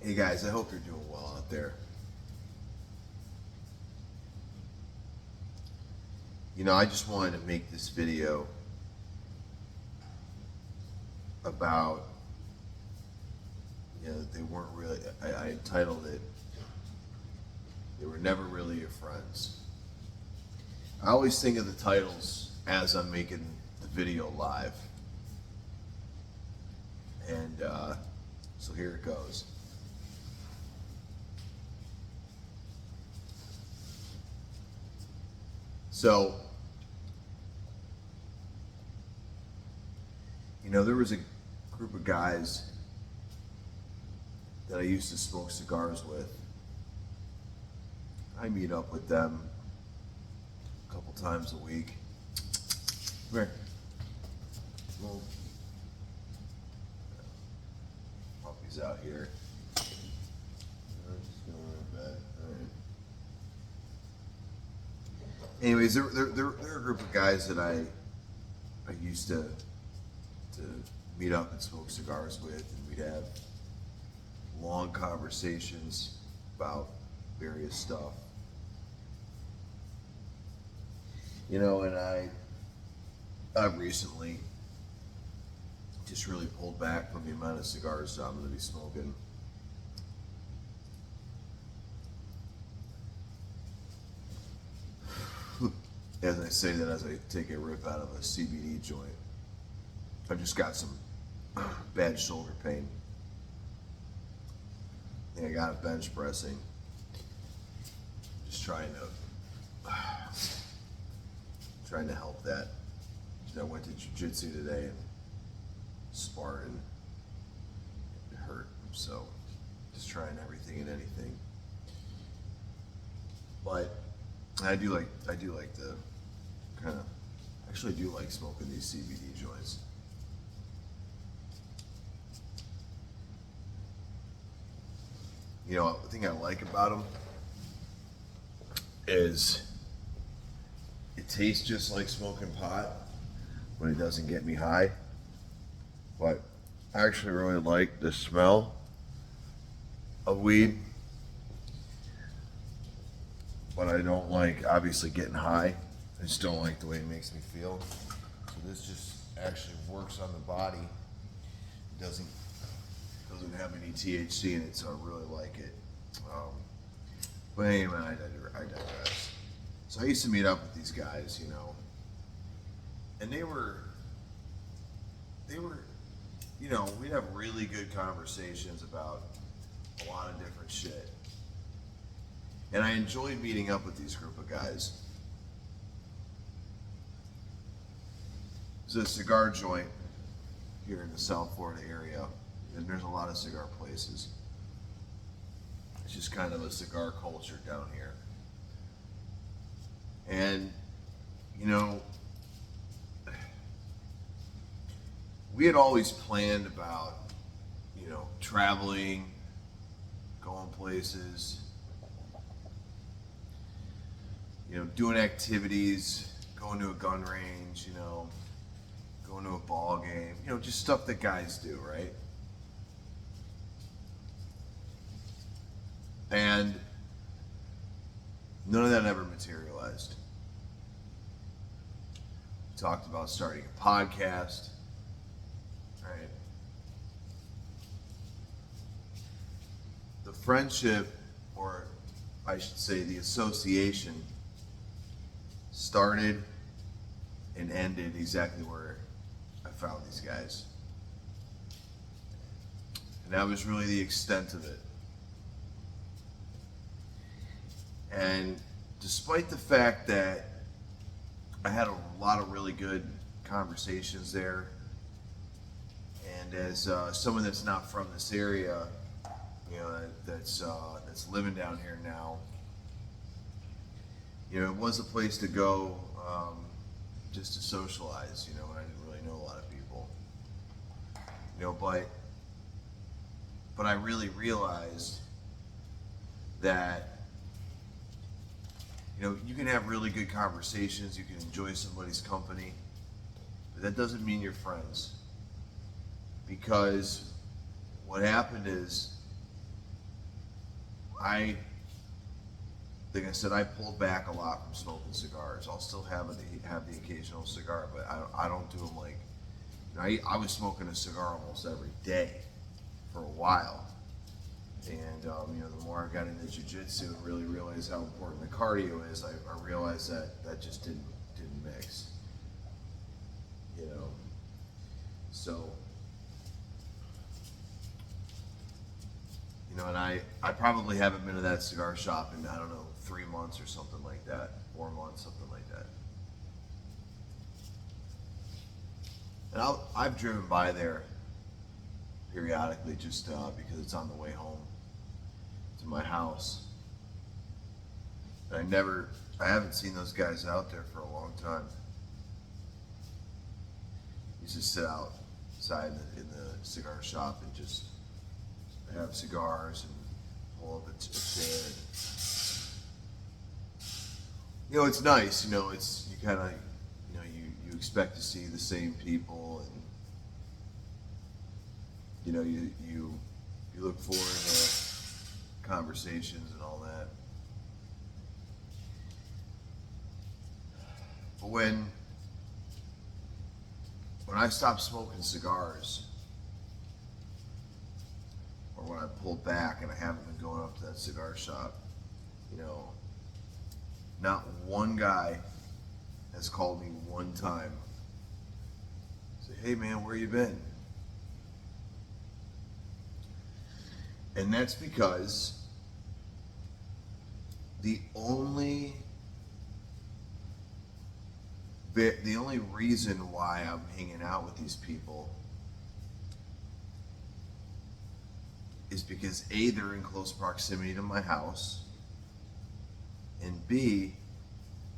Hey guys, I hope you're doing well out there. I just wanted to make this video about, they weren't really, I entitled it, They Were Never Really Your Friends. I always think of the titles as I'm making the video live. And so here it goes. So, there was a group of guys that I used to smoke cigars with. I meet up with them a couple times a week. Come here. Little puppies out here. Just going right back. All right. Anyways, they're a group of guys that I used to meet up and smoke cigars with, and we'd have long conversations about various stuff. And I've recently just really pulled back from the amount of cigars that I'm going to be smoking. As I say that, as I take a rip out of a CBD joint, I've just got some bad shoulder pain. I think I got it bench pressing. Just trying to help that. I went to jiu-jitsu today and sparred, and it hurt. So just trying everything and anything. But I do like the kind of, actually do like smoking these CBD joints. The thing I like about them is it tastes just like smoking pot when it doesn't get me high. But I actually really like the smell of weed. But I don't like, obviously, getting high. I just don't like the way it makes me feel. So this just actually works on the body. It doesn't have any THC in it, so I really like it. But anyway, I digress. So I used to meet up with these guys, and they were, we'd have really good conversations about a lot of different shit. And I enjoyed meeting up with these group of guys. It's a cigar joint here in the South Florida area, and there's a lot of cigar places. It's just kind of a cigar culture down here. And, we had always planned about, traveling, going places, doing activities, going to a gun range, going to a ball game, just stuff that guys do, right? And none of that ever materialized. We talked about starting a podcast, right? The friendship, or I should say the association, started and ended exactly where I found these guys. And that was really the extent of it. And despite the fact that I had a lot of really good conversations there, and as someone that's not from this area, that's living down here now, it was a place to go just to socialize, and I didn't really know a lot of people, but I really realized that, you can have really good conversations, you can enjoy somebody's company, but that doesn't mean you're friends. Because what happened is, like I said, I pulled back a lot from smoking cigars. I'll still have the occasional cigar, but I don't do them like, I was smoking a cigar almost every day for a while. And, the more I got into jiu-jitsu and really realized how important the cardio is, I realized that just didn't mix. So, and I probably haven't been to that cigar shop in, I don't know, 3 months or something like that, 4 months, something like that. And I've driven by there periodically just because it's on the way home to my house. And I haven't seen those guys out there for a long time. Used to sit outside in the cigar shop and just have cigars and pull up a chair. It's nice. It's you kind of you expect to see the same people, and you look forward to conversations and all that. But when I stopped smoking cigars, or when I pulled back and I haven't been going up to that cigar shop, not one guy has called me one time. Say, hey man, where you been? And that's because the only reason why I'm hanging out with these people is because A, they're in close proximity to my house, and B,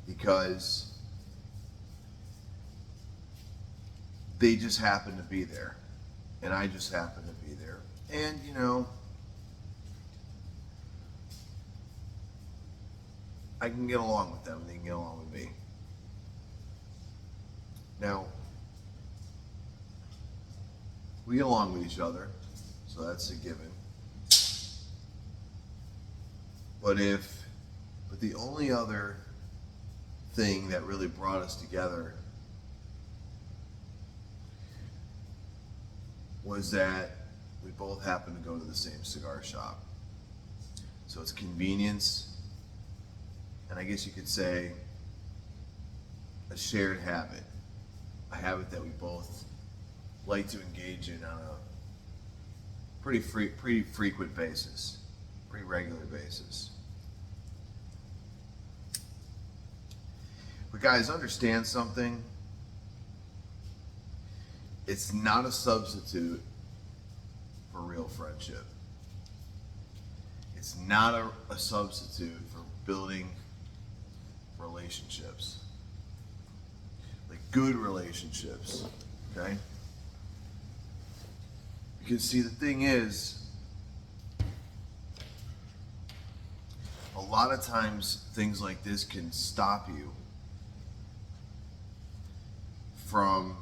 because they just happen to be there, and I just happen to be there. And I can get along with them, and they can get along with me. Now, we get along with each other, so that's a given. But the only other thing that really brought us together was that we both happened to go to the same cigar shop. So it's convenience, and I guess you could say a shared habit, a habit that we both like to engage in on a pretty frequent basis, pretty regular basis. But guys, understand something. It's not a substitute for real friendship. It's not a substitute for building relationships. Like good relationships, okay? Because see, the thing is, a lot of times things like this can stop you from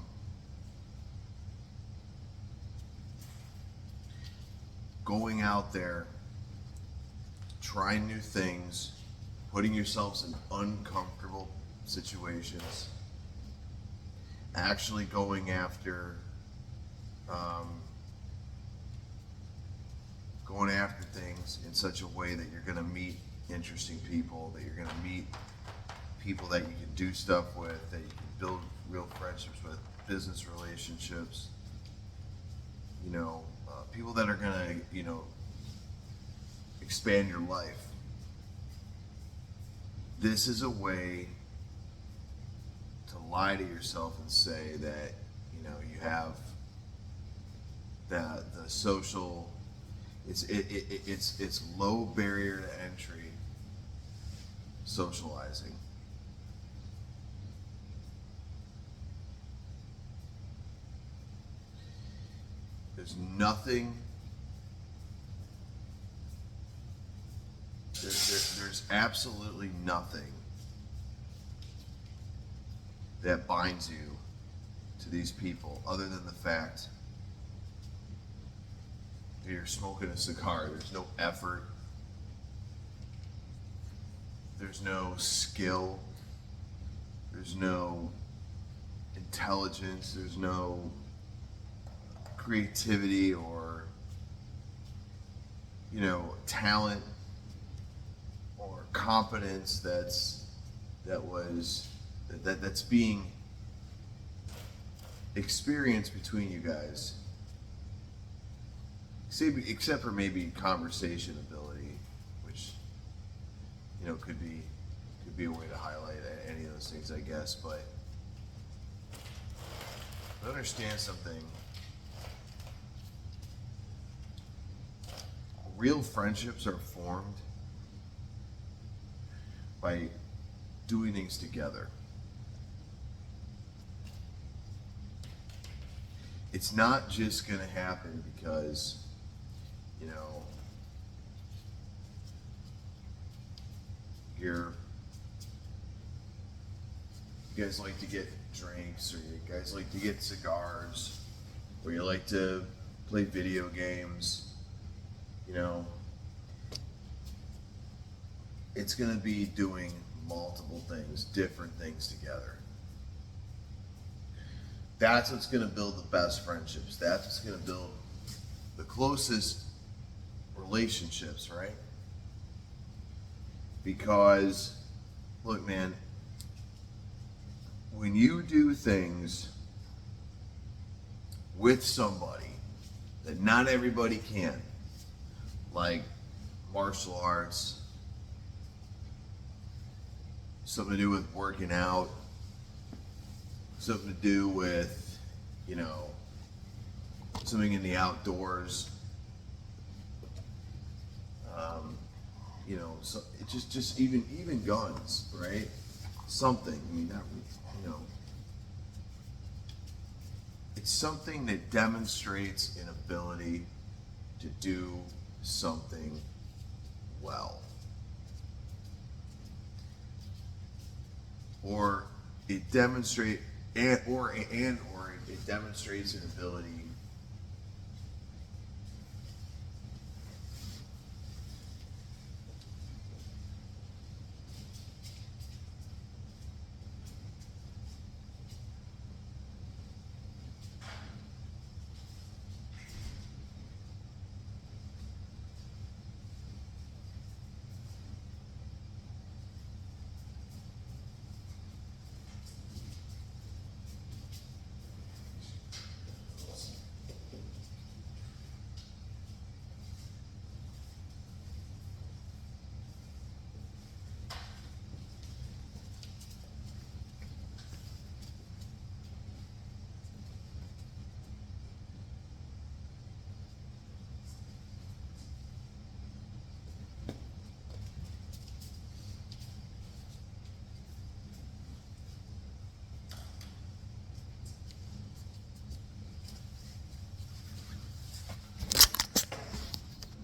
going out there, trying new things, putting yourselves in uncomfortable situations, actually going after things in such a way that you're going to meet interesting people, that you're going to meet people that you can do stuff with, that you can build real friendships with, business relationships, people that are going to, expand your life. This is a way to lie to yourself and say that, you have the social, it's low barrier to entry socializing. There's nothing, there's absolutely nothing that binds you to these people other than the fact that you're smoking a cigar. There's no effort. there's no skill, there's no intelligence, there's no creativity or, talent or competence that's being experienced between you guys, except for maybe conversation ability, which could be a way to highlight any of those things, I guess. But understand something. Real friendships are formed by doing things together. It's not just going to happen because, you guys like to get drinks, or you guys like to get cigars, or you like to play video games. It's going to be doing multiple things, different things together. That's what's going to build the best friendships. That's what's going to build the closest relationships, right? Because, look, man, when you do things with somebody that not everybody can, like martial arts, something to do with working out, something to do with, something in the outdoors, so it just even guns, right? Something, it's something that demonstrates an ability to do something well. Or it demonstrates an ability